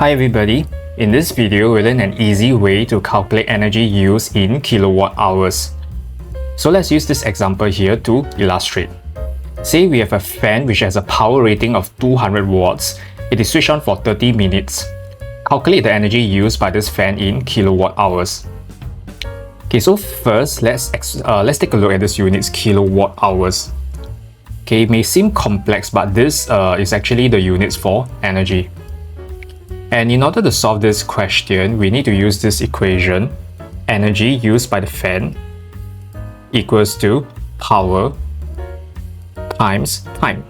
Hi everybody, in this video we'll learn an easy way to calculate energy use in kilowatt hours. So let's use this example here to illustrate. Say we have a fan which has a power rating of 200 watts. It is switched on for 30 minutes. Calculate the energy used by this fan in kilowatt hours. Okay, so first let's take a look at this unit's kilowatt hours. Okay, it may seem complex, but this is actually the units for energy. And in order to solve this question, we need to use this equation. Energy used by the fan equals to power times time.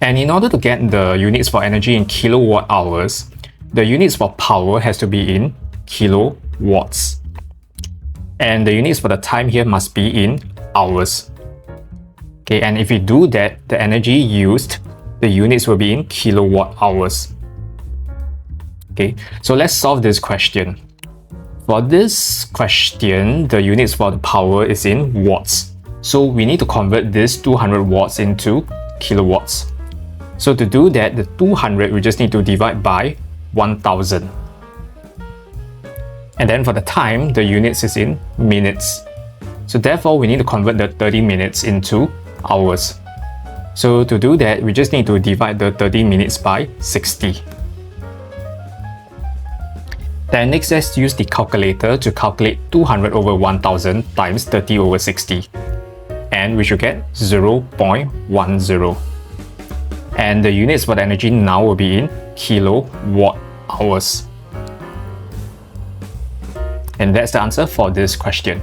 And in order to get the units for energy in kilowatt hours, the units for power has to be in kilowatts. And the units for the time here must be in hours. Okay, and if we do that, the energy used, the units will be in kilowatt hours. Okay, so let's solve this question. For this question, the units for the power is in watts. So we need to convert this 200 watts into kilowatts. So to do that, the 200 we just need to divide by 1000. And then for the time, the units is in minutes. So therefore, we need to convert the 30 minutes into hours. So to do that, we just need to divide the 30 minutes by 60. Then next, let's use the calculator to calculate 200 over 1000 times 30 over 60. And we should get 0.10. And the units for the energy now will be in kilowatt hours. And that's the answer for this question.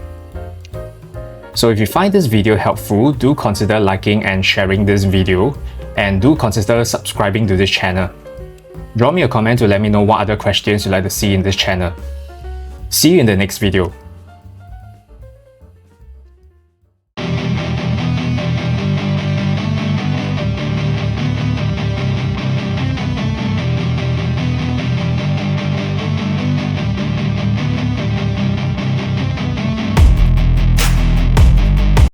So if you find this video helpful, do consider liking and sharing this video, and do consider subscribing to this channel. Drop me a comment to let me know what other questions you'd like to see in this channel. See you in the next video.